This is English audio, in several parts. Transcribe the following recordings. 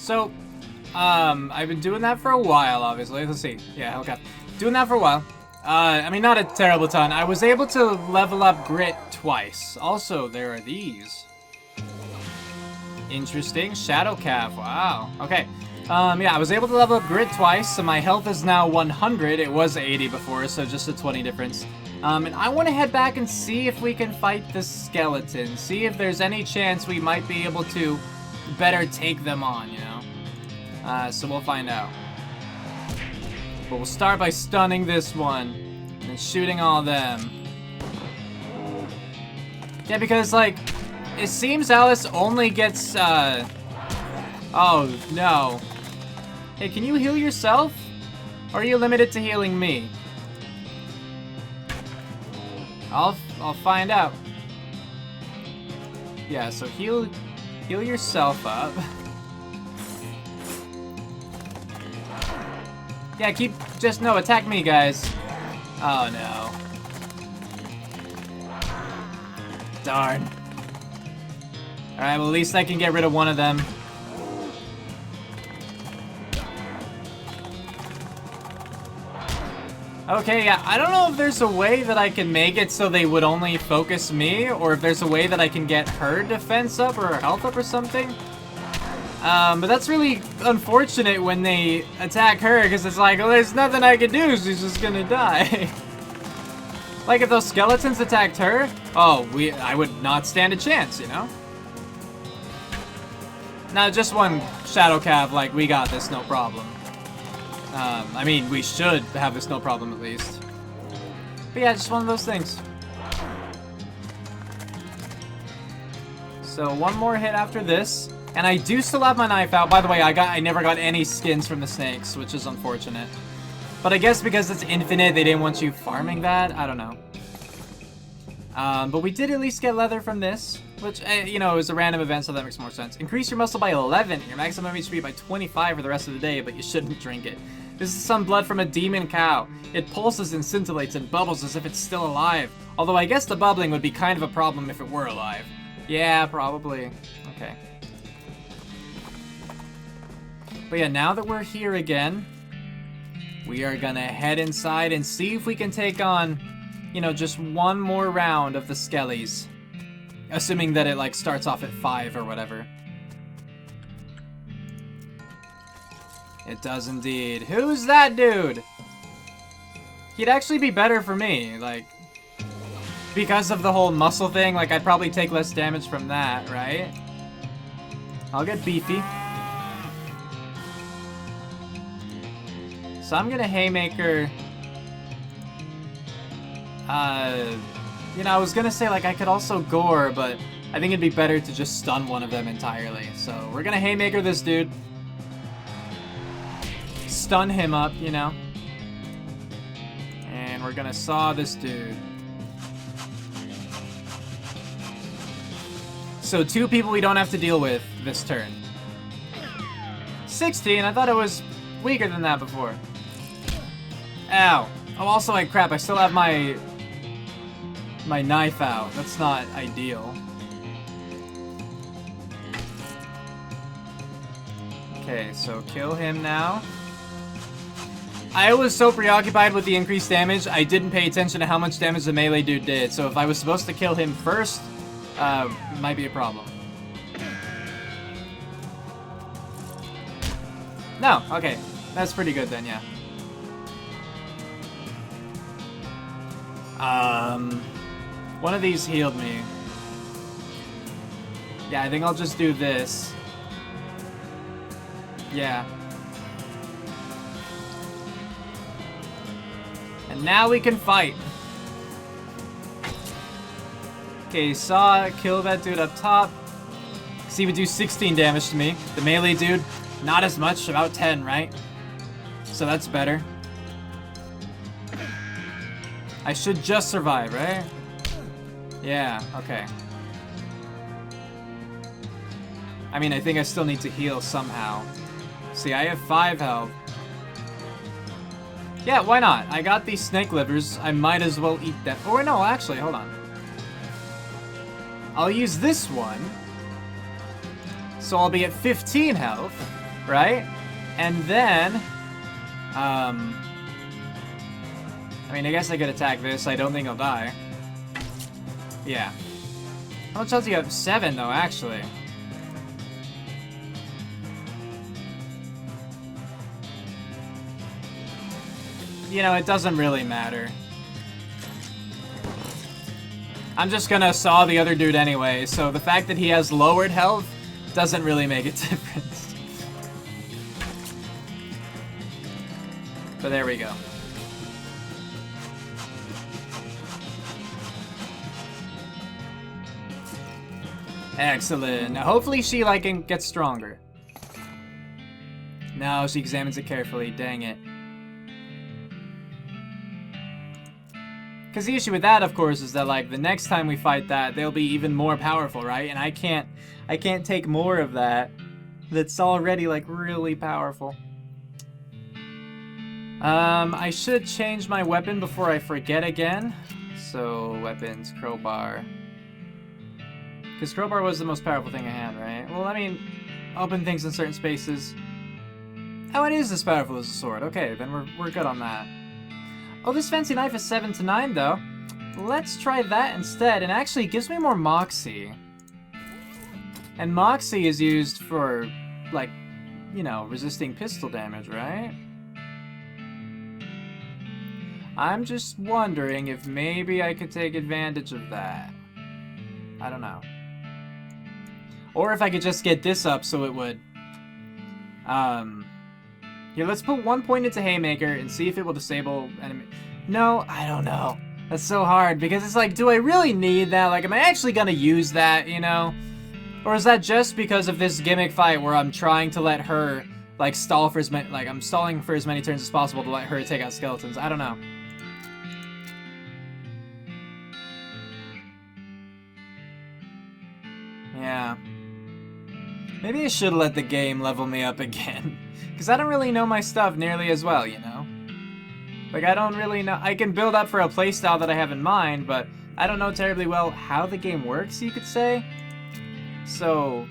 So, I've been doing that for a while, obviously. Let's see. Yeah, okay. Doing that for a while. I mean, not a terrible ton. I was able to level up Grit twice. Also, there are these. Interesting. Shadow Calf. Wow. Okay. Yeah, I was able to level up Grit twice, so my health is now 100. It was 80 before, so just a 20 difference. And I want to head back and see if we can fight the skeleton. See if there's any chance we might be able to better take them on, you know? So we'll find out. But we'll start by stunning this one and shooting all of them. Yeah, because, like, it seems Alice only gets, oh, no. Hey, can you heal yourself? Or are you limited to healing me? I'll find out. Yeah, so heal yourself up. Yeah, no, attack me, guys. Oh, no. Darn. Alright, well, at least I can get rid of one of them. Okay, yeah, I don't know if there's a way that I can make it so they would only focus me, or if there's a way that I can get her defense up or her health up or something. But that's really unfortunate when they attack her, because it's like, well, there's nothing I can do, she's just gonna die. Like, if those skeletons attacked her, oh, I would not stand a chance, you know? Now, just one Shadow Cav, like, we got this, no problem. I mean, we should have this no problem, at least. But yeah, just one of those things. So, one more hit after this. And I do still have my knife out. By the way, I never got any skins from the snakes, which is unfortunate. But I guess because it's infinite, they didn't want you farming that. I don't know. But we did at least get leather from this, which, you know, is a random event, so that makes more sense. Increase your muscle by 11, your maximum HP by 25 for the rest of the day, but you shouldn't drink it. This is some blood from a demon cow. It pulses and scintillates and bubbles as if it's still alive. Although I guess the bubbling would be kind of a problem if it were alive. Yeah, probably. Okay. But yeah, now that we're here again, we are gonna head inside and see if we can take on, you know, just one more round of the skellies. Assuming that it, like, starts off at 5 or whatever. It does indeed. Who's that dude? He'd actually be better for me, like, because of the whole muscle thing, like, I'd probably take less damage from that, right? I'll get beefy. So I'm gonna Haymaker. You know, I was gonna say, like, I could also Gore, but I think it'd be better to just stun one of them entirely. So we're gonna Haymaker this dude. Stun him up, you know. And we're gonna saw this dude. So 2 people we don't have to deal with this turn. 16, I thought it was weaker than that before. Ow. Oh, also, like, crap, I still have my knife out. That's not ideal. Okay, so kill him now. I was so preoccupied with the increased damage, I didn't pay attention to how much damage the melee dude did. So if I was supposed to kill him first, might be a problem. No, okay. That's pretty good then, yeah. One of these healed me. Yeah, I think I'll just do this. Yeah. And now we can fight. Okay, saw kill that dude up top. See, he would do 16 damage to me. The melee dude, not as much, about 10, right? So that's better. I should just survive, right? Yeah, okay. I mean, I think I still need to heal somehow. See, I have 5 health. Yeah, why not? I got these snake livers. I might as well eat them. Or no, actually, hold on. I'll use this one. So I'll be at 15 health. right? And then, I mean, I guess I could attack this. I don't think he'll die. Yeah. How much health do you have? 7, though, actually. You know, it doesn't really matter. I'm just gonna saw the other dude anyway, so the fact that he has lowered health doesn't really make a difference. But there we go. Excellent. Now hopefully she, like, gets stronger. No, she examines it carefully. Dang it. Because the issue with that, of course, is that, like, the next time we fight that, they'll be even more powerful, right? And I can't take more of that that's already, like, really powerful. I should change my weapon before I forget again. So, weapons, crowbar. Because crowbar was the most powerful thing I had, right? Well, I mean, open things in certain spaces. Oh, it is as powerful as a sword. Okay, then we're good on that. Oh, this fancy knife is 7 to 9, though. Let's try that instead, and actually it gives me more Moxie. And Moxie is used for, like, you know, resisting pistol damage, right? I'm just wondering if maybe I could take advantage of that. I don't know. Or if I could just get this up so it would... Here, let's put 1 point into Haymaker and see if it will disable enemy... No, I don't know. That's so hard, because it's like, do I really need that? Like, am I actually gonna use that, you know? Or is that just because of this gimmick fight where I'm trying to let her, like, stall for as many... Like, I'm stalling for as many turns as possible to let her take out skeletons. I don't know. Yeah. Maybe I should let the game level me up again. Because I don't really know my stuff nearly as well, you know? Like, I don't really know... I can build up for a playstyle that I have in mind, but I don't know terribly well how the game works, you could say. So,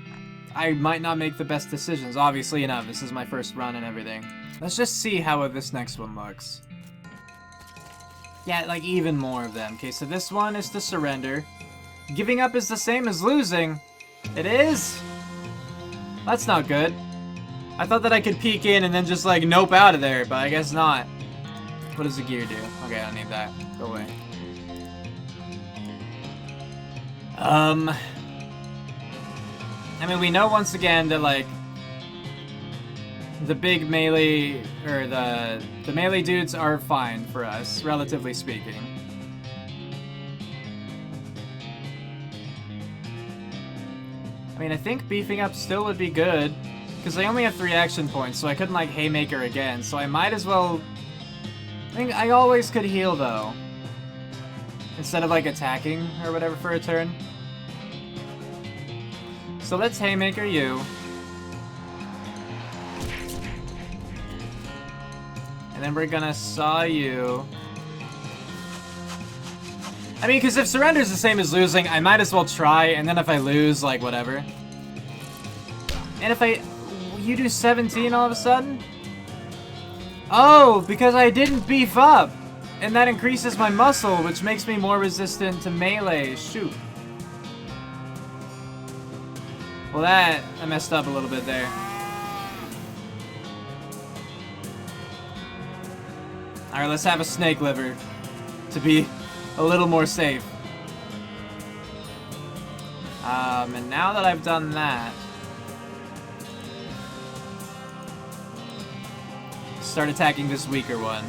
I might not make the best decisions. Obviously, you know, this is my first run and everything. Let's just see how this next one looks. Yeah, like, even more of them. Okay, so this one is to surrender. Giving up is the same as losing. It is? That's not good. I thought that I could peek in and then just, like, nope out of there, but I guess not. What does the gear do? Okay, I don't need that. Go away. I mean, we know once again that, like, the big melee, or the melee dudes are fine for us, relatively speaking. I mean, I think beefing up still would be good, because I only have 3 action points, so I couldn't, like, Haymaker again, so I might as well... I think I always could heal, though. Instead of, like, attacking or whatever for a turn. So let's Haymaker you. And then we're gonna saw you. I mean, because if surrender is the same as losing, I might as well try, and then if I lose, like, whatever. And if I... You do 17 all of a sudden? Oh, because I didn't beef up! And that increases my muscle, which makes me more resistant to melee. Shoot. Well, I messed up a little bit there. Alright, let's have a snake liver to be a little more safe. And now that I've done that, start attacking this weaker one.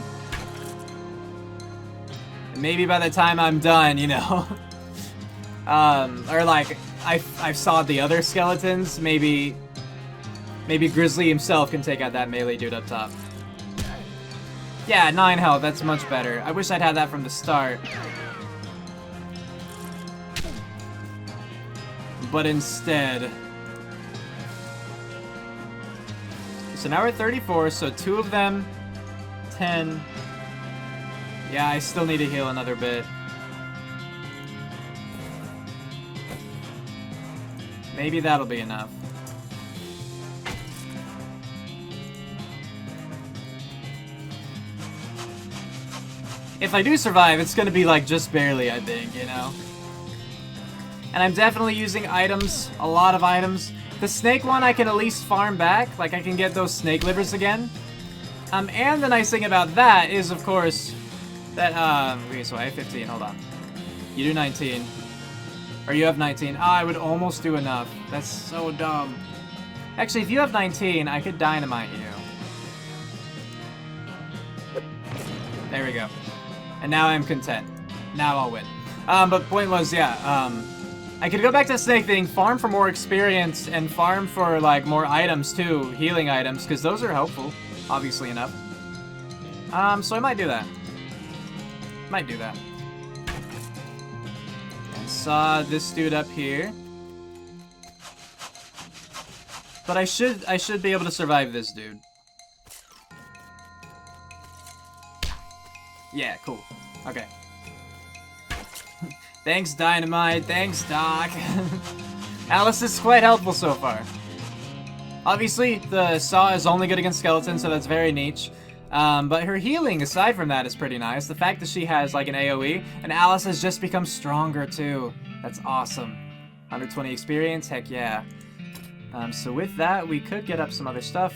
And maybe by the time I'm done, you know, or like I've sawed the other skeletons, maybe Grizzly himself can take out that melee dude up top. Yeah, 9 health, that's much better. I wish I'd had that from the start. But instead... So now we're at 34, so 2 of them, 10. Yeah, I still need to heal another bit. Maybe that'll be enough. if I do survive, it's gonna be like just barely, I think, you know? And I'm definitely using items, a lot of items. The snake one I can at least farm back, like I can get those snake livers again. And the nice thing about that is, of course, that, okay, so I have 15, hold on. You do 19. Or you have 19. Ah, I would almost do enough. That's so dumb. Actually, if you have 19, I could dynamite you. There we go. And now I'm content. Now I'll win. But point was, yeah, I could go back to the snake thing, farm for more experience, and farm for, like, more items, too. Healing items, because those are helpful, obviously enough. So I might do that. Might do that. And saw this dude up here. But I should be able to survive this dude. Yeah, cool. Okay. Thanks, Dynamite. Thanks, Doc. Alice is quite helpful so far. Obviously, the saw is only good against skeletons, so that's very niche. But her healing, aside from that, is pretty nice. The fact that she has, like, an AoE, and Alice has just become stronger, too. That's awesome. 120 experience? Heck yeah. So with that, we could get up some other stuff.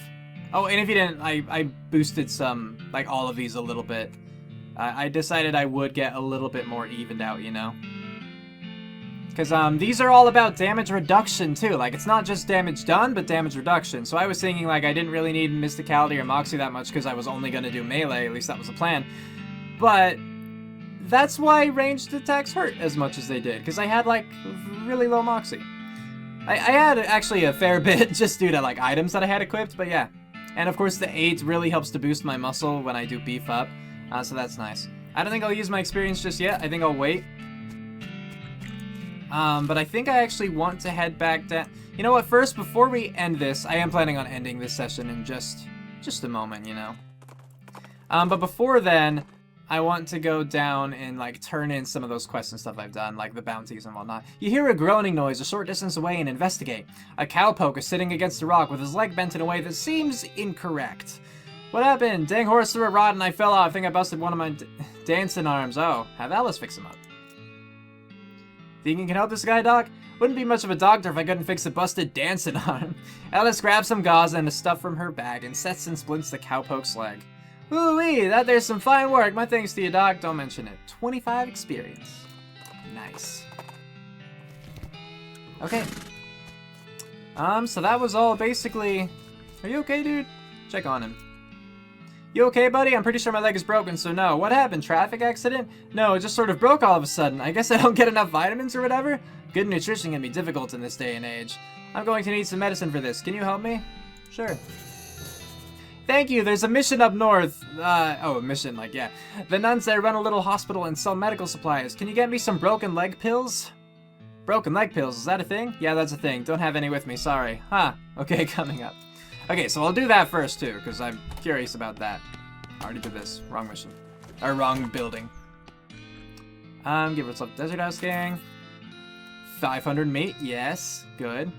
Oh, and if you didn't, I boosted some, like, all of these a little bit. I decided I would get a little bit more evened out, you know? Because these are all about damage reduction, too. Like, it's not just damage done, but damage reduction. So I was thinking, like, I didn't really need Mysticality or Moxie that much because I was only going to do melee. At least that was the plan. But that's why ranged attacks hurt as much as they did. Because I had, like, really low Moxie. I had, actually, a fair bit just due to, like, items that I had equipped, but yeah. And, of course, the 8 really helps to boost my muscle when I do beef up. So that's nice. I don't think I'll use my experience just yet. I think I'll wait. But I think I actually want to head back down. You know what? First, before we end this, I am planning on ending this session in just a moment, you know. But before then, I want to go down and, like, turn in some of those quests and stuff I've done, like the bounties and whatnot. You hear a groaning noise a short distance away and investigate. A cowpoke is sitting against a rock with his leg bent in a way that seems incorrect. What happened? Dang horse threw a rod and I fell off. I think I busted one of my dancing arms. Oh, have Alice fix him up. Think you can help this guy, Doc? Wouldn't be much of a doctor if I couldn't fix a busted dancing arm. Alice grabs some gauze and the stuff from her bag and sets and splints the cowpoke's leg. Ooh-wee, that there's some fine work. My thanks to you, Doc. Don't mention it. 25 experience. Nice. Okay. So that was all basically... Are you okay, dude? Check on him. You okay, buddy? I'm pretty sure my leg is broken, so no. What happened? Traffic accident? No, it just sort of broke all of a sudden. I guess I don't get enough vitamins or whatever? Good nutrition can be difficult in this day and age. I'm going to need some medicine for this. Can you help me? Sure. Thank you. There's a mission up north. Oh, a mission, like, yeah. The nuns there run a little hospital and sell medical supplies. Can you get me some broken leg pills? Broken leg pills, is that a thing? Yeah, that's a thing. Don't have any with me, sorry. Huh. Okay, coming up. Okay, so I'll do that first, too, because I'm curious about that. I already did this. Wrong mission. Or wrong building. Give us up Desert House Gang. 500 meat, yes. Good.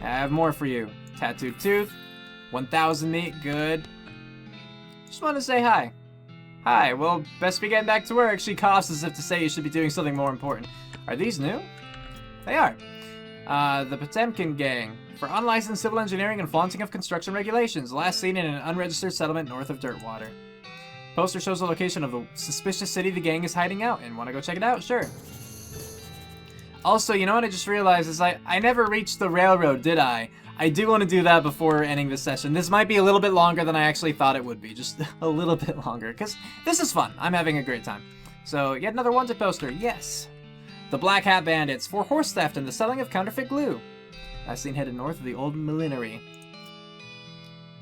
I have more for you. Tattooed Tooth. 1,000 meat, good. Just want to say hi. Hi, well, best be getting back to work. She coughs as if to say you should be doing something more important. Are these new? They are. The Potemkin Gang. For unlicensed civil engineering and flaunting of construction regulations. Last seen in an unregistered settlement north of Dirtwater. Poster shows the location of the suspicious city the gang is hiding out in. Want to go check it out? Sure. Also, you know what I just realized is I never reached the railroad, did I? I do want to do that before ending this session. This might be a little bit longer than I actually thought it would be. Just a little bit longer. Because this is fun. I'm having a great time. So, yet another wanted poster. Yes. The Black Hat Bandits. For horse theft and the selling of counterfeit glue. Last seen headed north of the old millinery.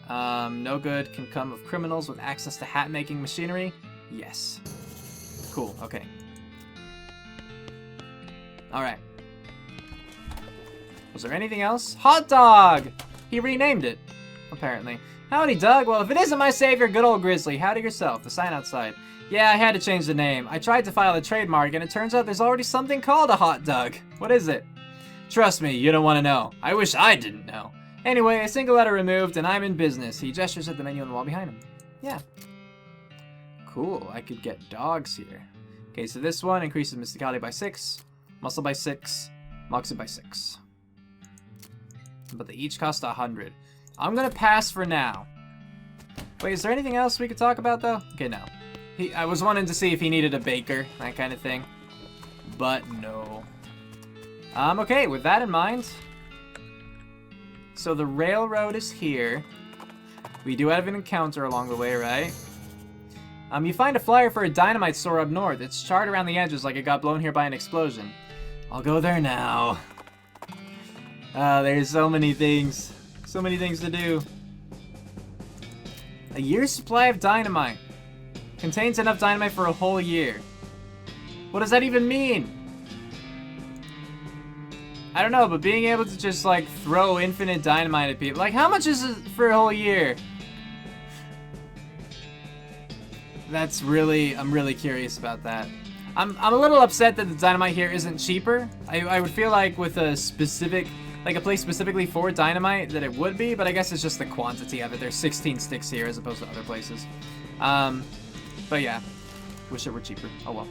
No good can come of criminals with access to hat-making machinery. Yes. Cool, okay. Alright. Was there anything else? Hot Dog! He renamed it, apparently. Howdy, Doug. Well, if it isn't my savior, good old Grizzly. Howdy yourself. The sign outside. Yeah, I had to change the name. I tried to file a trademark, and it turns out there's already something called a Hot Dog. What is it? Trust me, you don't want to know. I wish I didn't know. Anyway, a single letter removed, and I'm in business. He gestures at the menu on the wall behind him. Yeah. Cool, I could get dogs here. Okay, so this one increases mysticality by 6, muscle by 6, moxie by 6. But they each cost 100. I'm gonna pass for now. Wait, is there anything else we could talk about, though? Okay, no. I was wanting to see if he needed a baker, that kind of thing. But no. Okay, with that in mind... So the railroad is here. We do have an encounter along the way, right? You find a flyer for a dynamite store up north. It's charred around the edges like it got blown here by an explosion. I'll go there now. There's so many things. So many things to do. A year's supply of dynamite. Contains enough dynamite for a whole year. What does that even mean? I don't know, but being able to just, like, throw infinite dynamite at people. Like, how much is it for a whole year? That's really, I'm really curious about that. I'm a little upset that the dynamite here isn't cheaper. I would feel like with a specific, like a place specifically for dynamite that it would be, but I guess it's just the quantity of it. There's 16 sticks here as opposed to other places. But yeah, wish it were cheaper. Oh well.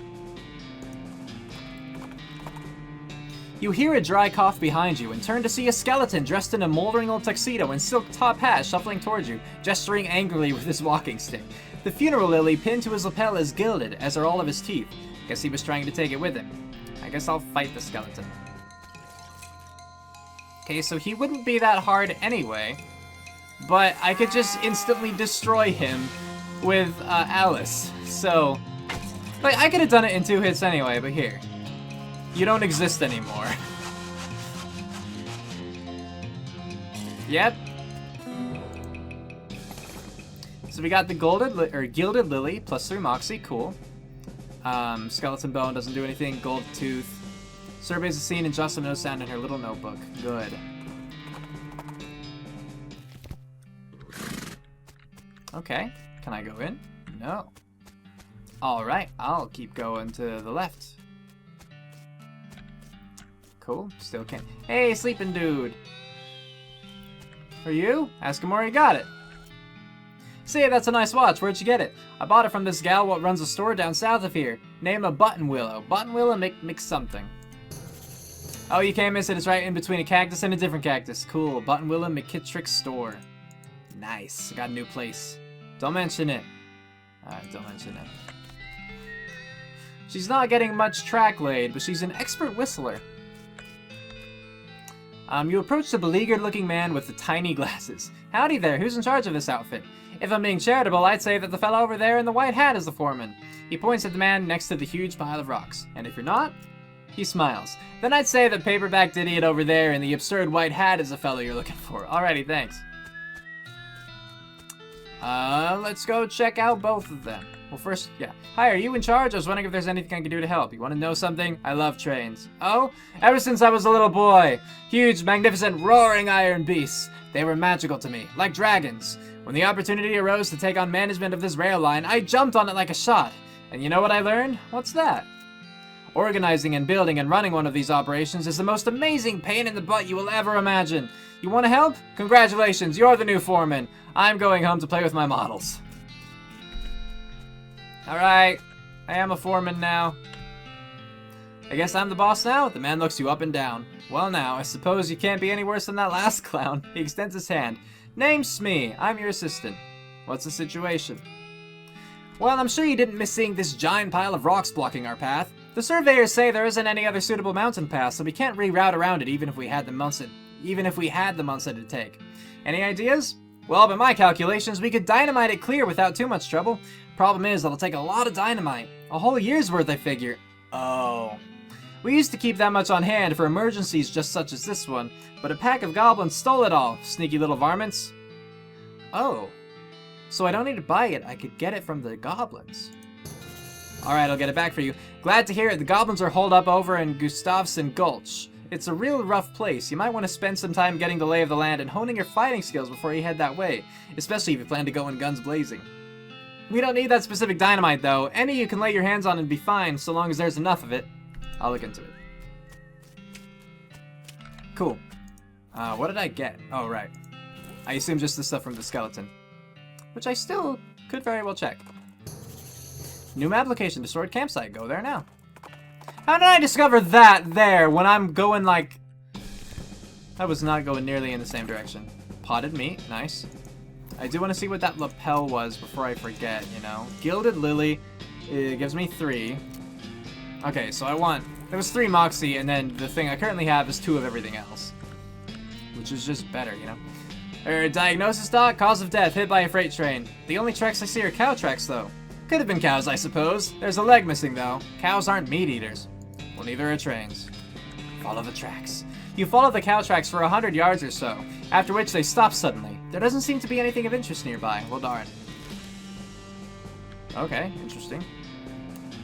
You hear a dry cough behind you and turn to see a skeleton dressed in a moldering old tuxedo and silk top hat shuffling towards you, gesturing angrily with his walking stick. The funeral lily pinned to his lapel is gilded, as are all of his teeth. Guess he was trying to take it with him. I guess I'll fight the skeleton. Okay, so he wouldn't be that hard anyway, but I could just instantly destroy him with Alice. So, like, I could have done it in 2 hits anyway, but here. You don't exist anymore. Yep. So we got the gilded lily, plus 3 moxie, cool. Skeleton bone doesn't do anything, gold tooth. Surveys the scene and jots a no sound in her little notebook. Good. Okay, can I go in? No. Alright, I'll keep going to the left. Cool, still can't. Hey, sleeping dude. Are you? Ask him where he got it. Say, that's a nice watch. Where'd you get it? I bought it from this gal what runs a store down south of here. Name of Button Willow. Button Willow mix something. Oh, you can't miss it. It's right in between a cactus and a different cactus. Cool. Button Willow McKittrick's store. Nice. I got a new place. Don't mention it. Alright, don't mention it. She's not getting much track laid, but she's an expert whistler. You approach the beleaguered-looking man with the tiny glasses. Howdy there, who's in charge of this outfit? If I'm being charitable, I'd say that the fellow over there in the white hat is the foreman. He points at the man next to the huge pile of rocks. And if you're not, he smiles. Then I'd say that paperbacked idiot over there in the absurd white hat is the fellow you're looking for. Alrighty, thanks. Let's go check out both of them. Well, first, yeah. Hi, are you in charge? I was wondering if there's anything I can do to help. You want to know something? I love trains. Oh? Ever since I was a little boy. Huge, magnificent, roaring iron beasts. They were magical to me, like dragons. When the opportunity arose to take on management of this rail line, I jumped on it like a shot. And you know what I learned? What's that? Organizing and building and running one of these operations is the most amazing pain in the butt you will ever imagine. You want to help? Congratulations, you're the new foreman. I'm going home to play with my models. Alright, I am a foreman now. I guess I'm the boss now? The man looks you up and down. Well now, I suppose you can't be any worse than that last clown. He extends his hand. Name's Smee. I'm your assistant. What's the situation? Well, I'm sure you didn't miss seeing this giant pile of rocks blocking our path. The surveyors say there isn't any other suitable mountain path, so we can't reroute around it even if we had the months it'd take. Any ideas? Well, by my calculations, we could dynamite it clear without too much trouble. Problem is, it'll take a lot of dynamite. A whole year's worth, I figure. Oh. We used to keep that much on hand for emergencies just such as this one, but a pack of goblins stole it all, sneaky little varmints. Oh. So I don't need to buy it, I could get it from the goblins. Alright, I'll get it back for you. Glad to hear it. The goblins are holed up over in Gustavson Gulch. It's a real rough place. You might want to spend some time getting the lay of the land and honing your fighting skills before you head that way, especially if you plan to go in guns blazing. We don't need that specific dynamite, though. Any you can lay your hands on and be fine, so long as there's enough of it. I'll look into it. Cool. What did I get? Oh, right. I assume just the stuff from the skeleton. Which I still could very well check. New map location, destroyed campsite. Go there now. How did I discover that there when I'm going like... I was not going nearly in the same direction. Potted meat, nice. I do want to see what that lapel was before I forget, you know. Gilded lily, it gives me 3. Okay, so I want... There was 3 moxie, and then the thing I currently have is 2 of everything else. Which is just better, you know. Diagnosis doc, cause of death, hit by a freight train. The only tracks I see are cow tracks, though. Could have been cows, I suppose. There's a leg missing, though. Cows aren't meat eaters. Well, neither are trains. Follow the tracks. You follow the cow tracks for 100 yards or so, after which they stop suddenly. There doesn't seem to be anything of interest nearby. Well, darn. Okay, interesting.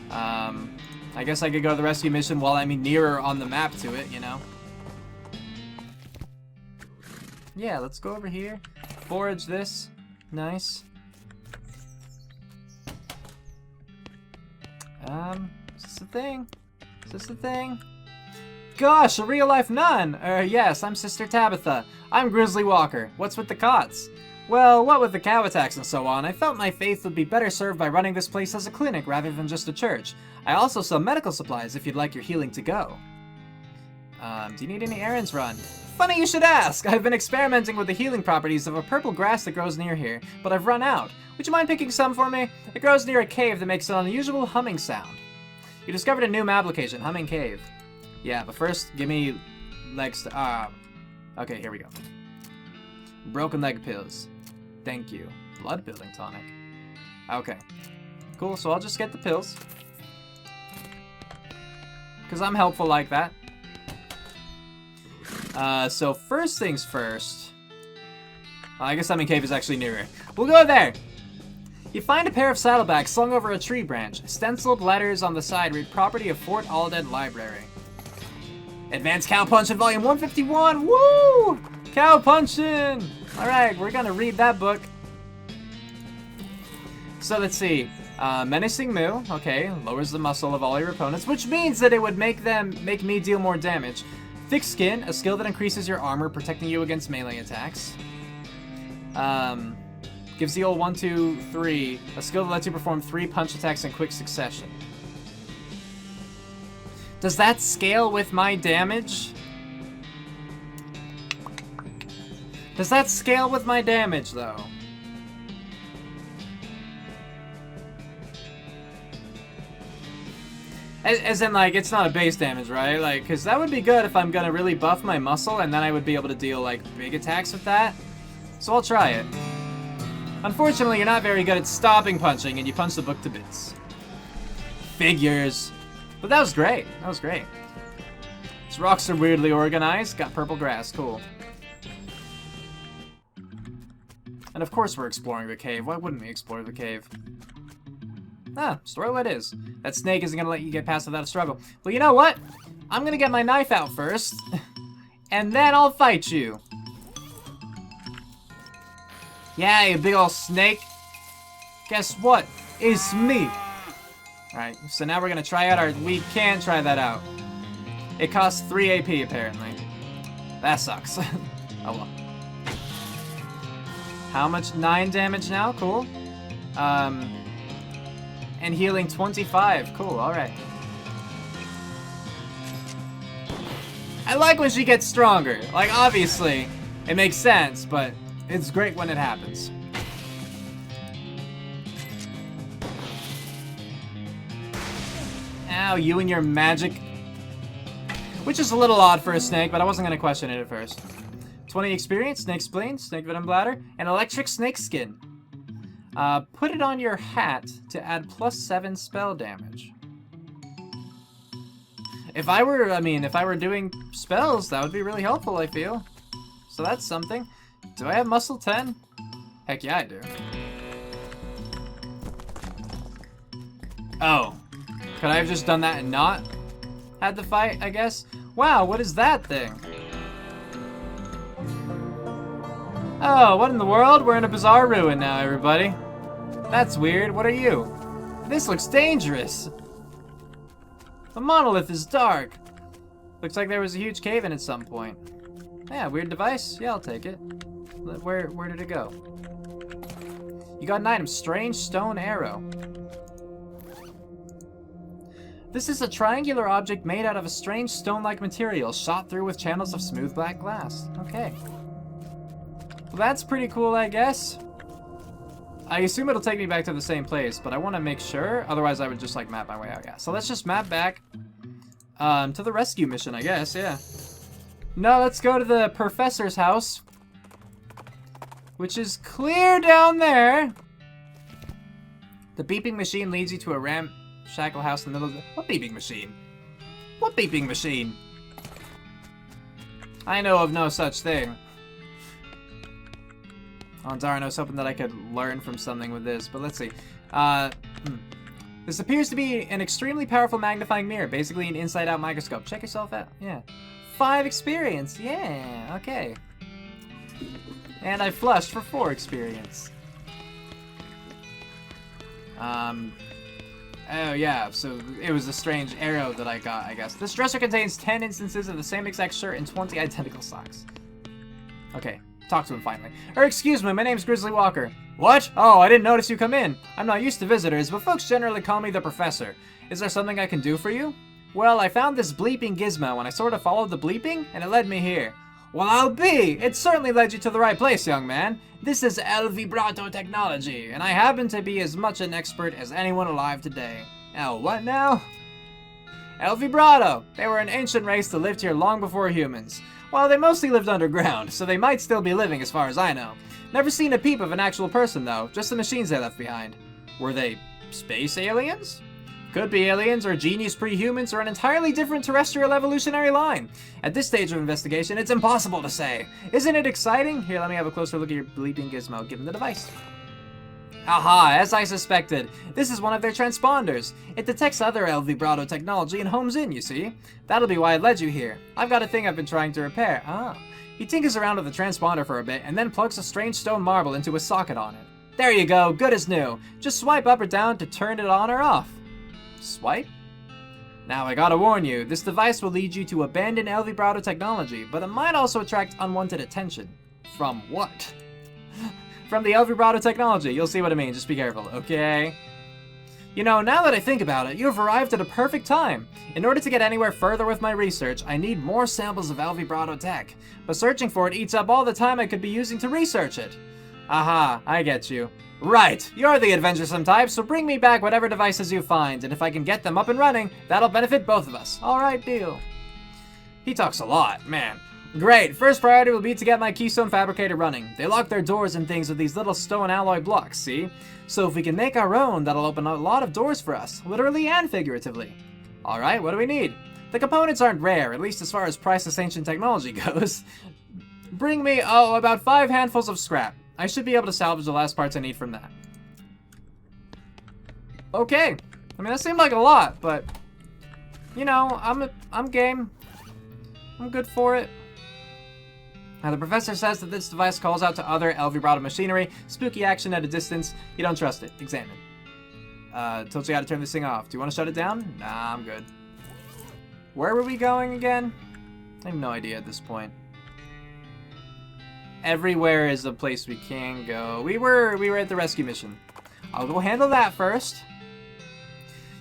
I guess I could go to the rescue mission while I'm nearer on the map to it, you know? Yeah, let's go over here. Forage this. Nice. Is this a thing? Is this a thing? Gosh, a real-life nun! Yes, I'm Sister Tabitha. I'm Grizzly Walker. What's with the cots? Well, what with the cow attacks and so on, I felt my faith would be better served by running this place as a clinic rather than just a church. I also sell medical supplies if you'd like your healing to go. Do you need any errands run? Funny you should ask! I've been experimenting with the healing properties of a purple grass that grows near here, but I've run out. Would you mind picking some for me? It grows near a cave that makes an unusual humming sound. You discovered a new map location, Humming Cave. Yeah, but first, give me legs to... okay, here we go. Broken leg pills. Thank you. Blood building tonic. Okay. Cool, so I'll just get the pills. Because I'm helpful like that. So first things first. I guess Humming Cave is actually nearer. We'll go there! You find a pair of saddlebags slung over a tree branch. Stenciled letters on the side read property of Fort Alden Library. Advanced Cow Punchin' Volume 151! Woo! Cow Punchin'! Alright, we're gonna read that book. So let's see. Menacing Moo, okay, lowers the muscle of all your opponents, which means that it would make me deal more damage. Thick Skin, a skill that increases your armor, protecting you against melee attacks. Gives the old 1, 2, 3, a skill that lets you perform 3 punch attacks in quick succession. Does that scale with my damage? Does that scale with my damage, though? As in, like, it's not a base damage, right? Like, because that would be good if I'm gonna really buff my muscle, and then I would be able to deal, like, big attacks with that. So I'll try it. Unfortunately, you're not very good at stopping punching, and you punch the book to bits. Figures. But that was great. That was great. These rocks are weirdly organized. Got purple grass. Cool. And of course we're exploring the cave. Why wouldn't we explore the cave? Ah, struggle it is. That snake isn't gonna let you get past without a struggle. Well, you know what? I'm gonna get my knife out first, and then I'll fight you. Yeah, you big ol' snake. Guess what? It's me. Alright, so now we're gonna try out our... We can try that out. It costs 3 AP, apparently. That sucks. Oh well. How much? 9 damage now? Cool. And healing 25. Cool, alright. I like when she gets stronger. Like, obviously, it makes sense, but it's great when it happens. Ow, you and your magic. Which is a little odd for a snake, but I wasn't going to question it at first. 20 experience, snake spleen, snake venom bladder, and electric snake skin. Put it on your hat to add +7 spell damage. If I were doing spells, that would be really helpful, I feel. So that's something. Do I have muscle 10? Heck yeah, I do. Oh. Could I have just done that and not had the fight, I guess? Wow, what is that thing? Oh, what in the world? We're in a bizarre ruin now, everybody. That's weird. What are you? This looks dangerous. The monolith is dark. Looks like there was a huge cave in at some point. Yeah, weird device. Yeah, I'll take it. Where did it go? You got an item. Strange stone arrow. This is a triangular object made out of a strange stone-like material, shot through with channels of smooth black glass. Okay. Well, that's pretty cool, I guess. I assume it'll take me back to the same place, but I want to make sure. Otherwise, I would just, like, map my way out. Yeah, so let's just map back to the rescue mission, I guess, yeah. No, let's go to the professor's house, which is clear down there. The beeping machine leads you to a ramshackle house in the middle of the... What beeping machine? What beeping machine? I know of no such thing. Oh, darn, I was hoping that I could learn from something with this, but let's see. This appears to be an extremely powerful magnifying mirror, basically an inside-out microscope. Check yourself out, yeah. 5 experience, yeah, okay. And I flushed for 4 experience. Oh yeah, so it was a strange arrow that I got, I guess. This dresser contains 10 instances of the same exact shirt and 20 identical socks. Okay, talk to him finally. Excuse me, my name's Grizzly Walker. What? Oh, I didn't notice you come in. I'm not used to visitors, but folks generally call me the professor. Is there something I can do for you? Well, I found this bleeping gizmo and I sort of followed the bleeping and it led me here. Well, I'll be! It certainly led you to the right place, young man. This is El Vibrato technology, and I happen to be as much an expert as anyone alive today. El what now? El Vibrato! They were an ancient race that lived here long before humans. Well, they mostly lived underground, so they might still be living as far as I know. Never seen a peep of an actual person, though, just the machines they left behind. Were they space aliens? Could be aliens, or genius pre-humans, or an entirely different terrestrial evolutionary line. At this stage of investigation, it's impossible to say. Isn't it exciting? Here, let me have a closer look at your bleeping gizmo. Give him the device. Aha, as I suspected. This is one of their transponders. It detects other El Vibrato technology and homes in, you see. That'll be why it led you here. I've got a thing I've been trying to repair. Ah. He tinkers around with the transponder for a bit, and then plugs a strange stone marble into a socket on it. There you go, good as new. Just swipe up or down to turn it on or off. Swipe? Now I gotta warn you, this device will lead you to abandon El Vibrato technology, but it might also attract unwanted attention. From what? From the El Vibrato technology, you'll see what I mean, just be careful, okay? You know, now that I think about it, you have arrived at a perfect time. In order to get anywhere further with my research, I need more samples of El Vibrato tech, but searching for it eats up all the time I could be using to research it. Aha, I get you. Right, you're the adventuresome type, so bring me back whatever devices you find, and if I can get them up and running, that'll benefit both of us. Alright, deal. He talks a lot, man. Great, first priority will be to get my keystone fabricator running. They lock their doors and things with these little stone alloy blocks, see? So if we can make our own, that'll open a lot of doors for us, literally and figuratively. Alright, what do we need? The components aren't rare, at least as far as priceless ancient technology goes. Bring me, about 5 handfuls of scrap. I should be able to salvage the last parts I need from that. Okay. I mean, that seemed like a lot, but... You know, I'm game. I'm good for it. Now, the professor says that this device calls out to other El Vibrato machinery. Spooky action at a distance. You don't trust it. Examine. Told you how to turn this thing off. Do you want to shut it down? Nah, I'm good. Where were we going again? I have no idea at this point. Everywhere is a place we can go. We were at the rescue mission. I'll go handle that first.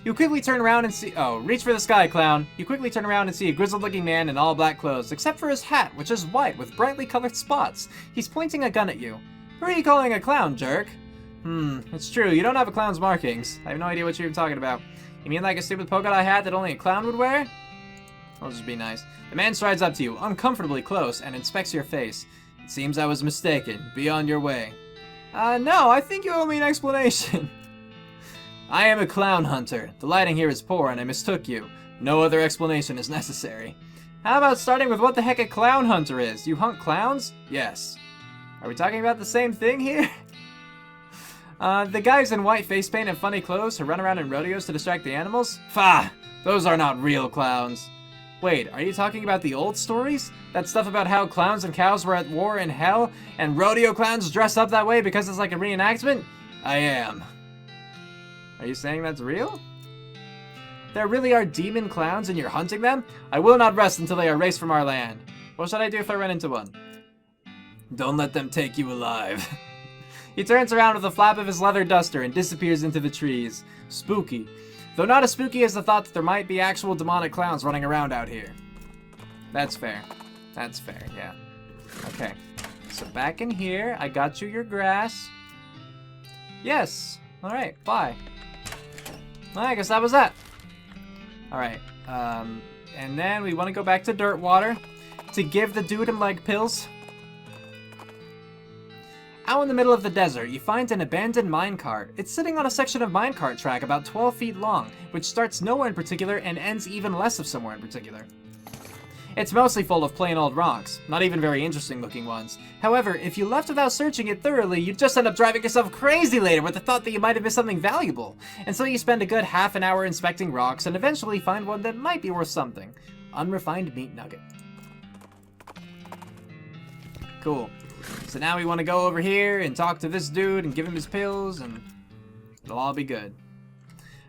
You quickly turn around and see... Oh, reach for the sky, clown. You quickly turn around and see a grizzled-looking man in all black clothes, except for his hat, which is white with brightly colored spots. He's pointing a gun at you. Who are you calling a clown, jerk? It's true. You don't have a clown's markings. I have no idea what you're even talking about. You mean like a stupid polka dot hat that only a clown would wear? I'll just be nice. The man strides up to you, uncomfortably close, and inspects your face. It seems I was mistaken. Be on your way. No, I think you owe me an explanation. I am a clown hunter. The lighting here is poor and I mistook you. No other explanation is necessary. How about starting with what the heck a clown hunter is? You hunt clowns? Yes. Are we talking about the same thing here? The guys in white face paint and funny clothes who run around in rodeos to distract the animals? Pah! Those are not real clowns. Wait, are you talking about the old stories? That stuff about how clowns and cows were at war in hell, and rodeo clowns dress up that way because it's like a reenactment? I am. Are you saying that's real? There really are demon clowns and you're hunting them? I will not rest until they are erased from our land. What should I do if I run into one? Don't let them take you alive. He turns around with a flap of his leather duster and disappears into the trees. Spooky. Though not as spooky as the thought that there might be actual demonic clowns running around out here. That's fair. That's fair, yeah. Okay. So back in here, I got you your grass. Yes. Alright, bye. I guess that was that. Alright. And then we want to go back to Dirtwater to give the dude him leg pills. Out in the middle of the desert, you find an abandoned minecart. It's sitting on a section of minecart track about 12 feet long, which starts nowhere in particular and ends even less of somewhere in particular. It's mostly full of plain old rocks, not even very interesting looking ones. However, if you left without searching it thoroughly, you'd just end up driving yourself crazy later with the thought that you might have missed something valuable. And so you spend a good half an hour inspecting rocks and eventually find one that might be worth something. Unrefined meat nugget. Cool. So now we want to go over here and talk to this dude and give him his pills and it'll all be good.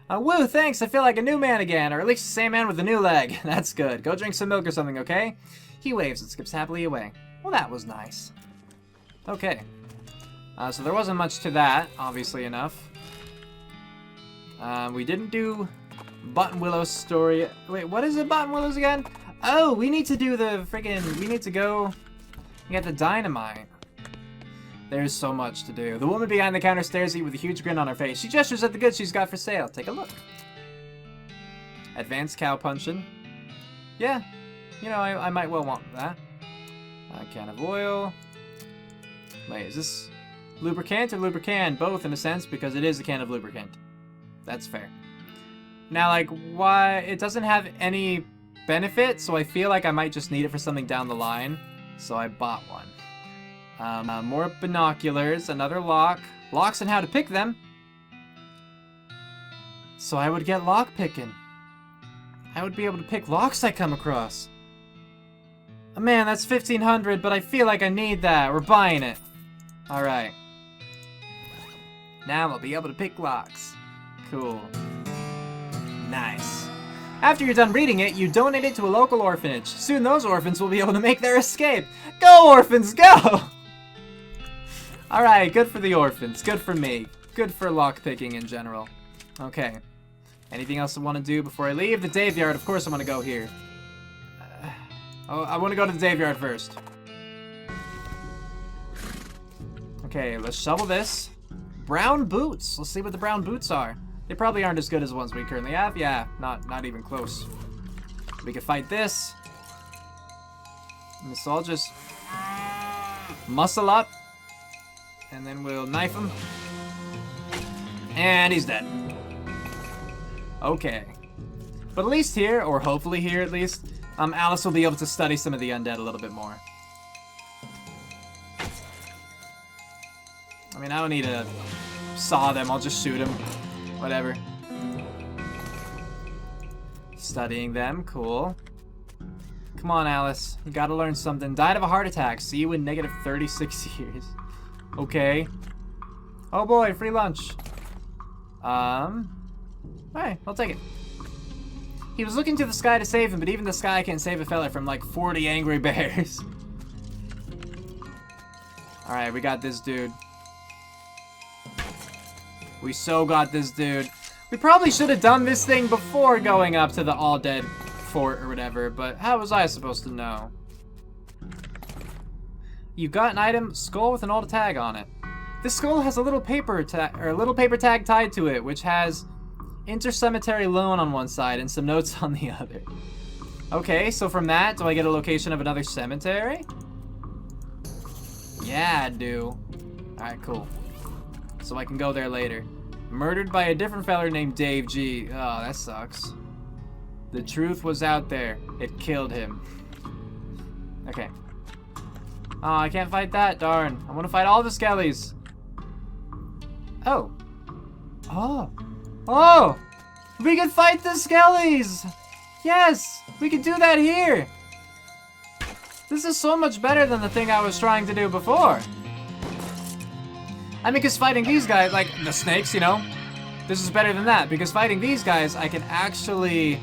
Woo, thanks, I feel like a new man again, or at least the same man with a new leg. That's good. Go drink some milk or something, okay? He waves and skips happily away. Well, that was nice. Okay. So there wasn't much to that, obviously enough. We didn't do Button Willow's story. Wait, what is it, Button Willow's again? Oh, we need to do the friggin', we need to go get the dynamite. There's so much to do. The woman behind the counter stares at you with a huge grin on her face. She gestures at the goods she's got for sale. Take a look. Advanced cow punching. Yeah, you know, I might well want that. A can of oil. Wait, is this lubricant or lubricant? Both in a sense, because it is a can of lubricant. That's fair. Now, like, why? It doesn't have any benefit, so I feel like I might just need it for something down the line. So I bought one. More binoculars, another lock. Locks and how to pick them. So I would get lock picking. I would be able to pick locks I come across. Oh, man, that's 1,500, but I feel like I need that. We're buying it. Alright. Now I'll be able to pick locks. Cool. Nice. After you're done reading it, you donate it to a local orphanage. Soon those orphans will be able to make their escape. Go, orphans, go! Alright, good for the orphans. Good for me. Good for lockpicking in general. Okay. Anything else I want to do before I leave? The Daveyard, of course I want to go here. Oh, I want to go to the Daveyard first. Okay, let's shovel this. Brown boots. Let's see what the brown boots are. They probably aren't as good as the ones we currently have. Yeah, not even close. We can fight this. And this all just muscle up. And then we'll knife him. And he's dead. Okay. But at least here, or hopefully here at least, Alice will be able to study some of the undead a little bit more. I mean, I don't need to saw them, I'll just shoot them. Whatever. Studying them, cool. Come on, Alice. You gotta learn something. Died of a heart attack. See you in negative 36 years. Okay. Oh boy, free lunch. Alright, I'll take it. He was looking to the sky to save him, but even the sky can't save a fella from like 40 angry bears. Alright, we got this dude. We so got this dude. We probably should have done this thing before going up to the all dead fort or whatever, but how was I supposed to know? You got an item, skull with an old tag on it. This skull has a little paper tag tied to it, which has intercemetery loan on one side and some notes on the other. Okay, so from that, do I get a location of another cemetery? Yeah, I do. Alright, cool. So I can go there later. Murdered by a different feller named Dave G. Oh, that sucks. The truth was out there. It killed him. Okay. Oh, I can't fight that, darn. I want to fight all the skellies. Oh. Oh. Oh! We can fight the skellies! Yes! We can do that here! This is so much better than the thing I was trying to do before. I mean, because fighting these guys, like the snakes, you know, this is better than that. Because fighting these guys, I can actually,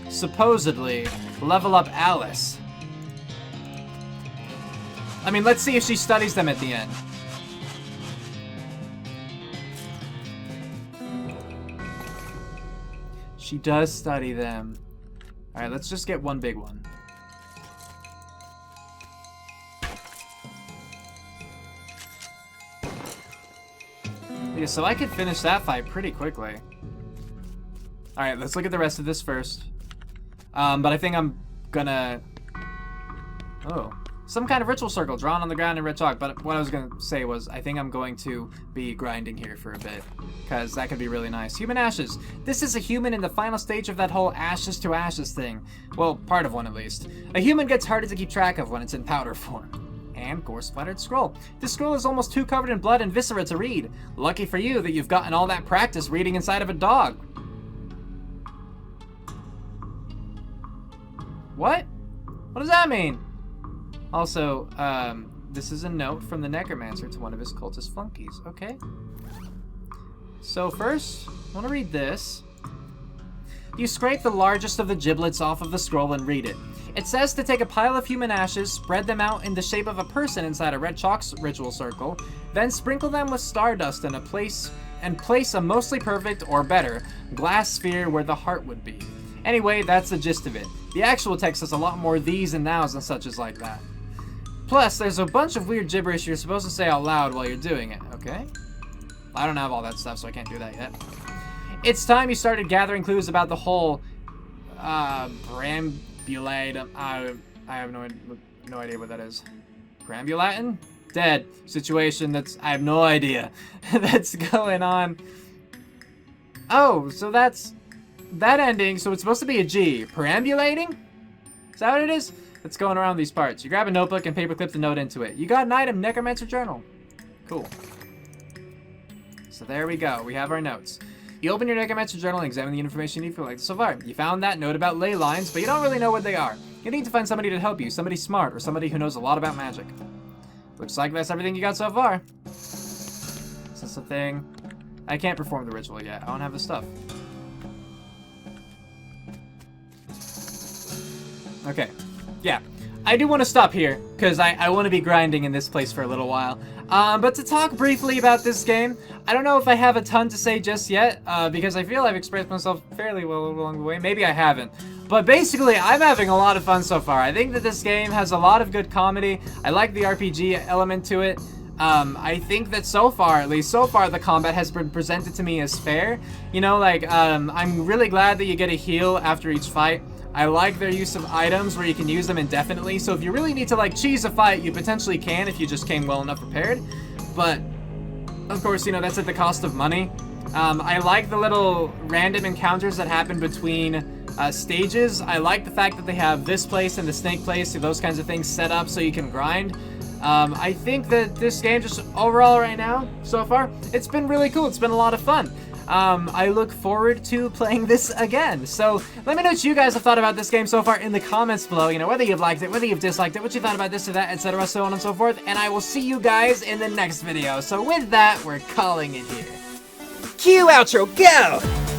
supposedly, level up Alice. I mean, let's see if she studies them at the end. She does study them. Alright, let's just get one big one. Yeah, so I could finish that fight pretty quickly. Alright, let's look at the rest of this first. But I think I'm gonna... Oh. Some kind of ritual circle drawn on the ground in red chalk. But what I was gonna say was, I think I'm going to be grinding here for a bit. Because that could be really nice. Human ashes. This is a human in the final stage of that whole ashes to ashes thing. Well, part of one at least. A human gets harder to keep track of when it's in powder form. And gore-splattered scroll. This scroll is almost too covered in blood and viscera to read. Lucky for you that you've gotten all that practice reading inside of a dog. What? What does that mean? Also, this is a note from the necromancer to one of his cultist flunkies. Okay. So first, I want to read this. You scrape the largest of the giblets off of the scroll and read it. It says to take a pile of human ashes, spread them out in the shape of a person inside a red chalk ritual circle, then sprinkle them with stardust in a place a mostly perfect, or better, glass sphere where the heart would be. Anyway, that's the gist of it. The actual text has a lot more these and nows and such as like that. Plus, there's a bunch of weird gibberish you're supposed to say out loud while you're doing it, okay? I don't have all that stuff, so I can't do that yet. It's time you started gathering clues about the whole, Brambulate, I have no idea what that is. Brambulatin? Dead. Situation I have no idea that's going on. Oh, so that's that ending, so it's supposed to be a G. Perambulating? Is that what it is? That's going around these parts. You grab a notebook and paperclip the note into it. You got an item, Necromancer Journal. Cool. So there we go. We have our notes. You open your Necromancer Journal and examine the information you collected so far. You found that note about ley lines, but you don't really know what they are. You need to find somebody to help you, somebody smart, or somebody who knows a lot about magic. Looks like that's everything you got so far. Is this a thing? I can't perform the ritual yet. I don't have the stuff. Okay. Yeah. I do want to stop here, because I want to be grinding in this place for a little while. But to talk briefly about this game, I don't know if I have a ton to say just yet, because I feel I've expressed myself fairly well along the way. Maybe I haven't. But basically, I'm having a lot of fun so far. I think that this game has a lot of good comedy. I like the RPG element to it. I think that so far, the combat has been presented to me as fair. You know, like, I'm really glad that you get a heal after each fight. I like their use of items where you can use them indefinitely, so if you really need to, like, cheese a fight, you potentially can if you just came well enough prepared. But, of course, you know, that's at the cost of money. I like the little random encounters that happen between stages. I like the fact that they have this place and the snake place, so those kinds of things set up so you can grind. I think that this game, just overall right now, so far, it's been really cool. It's been a lot of fun. I look forward to playing this again. So let me know what you guys have thought about this game so far in the comments below. You know, whether you've liked it, whether you've disliked it, what you thought about this or that, etc., so on and so forth. And I will see you guys in the next video. So with that, we're calling it here. Cue outro, go!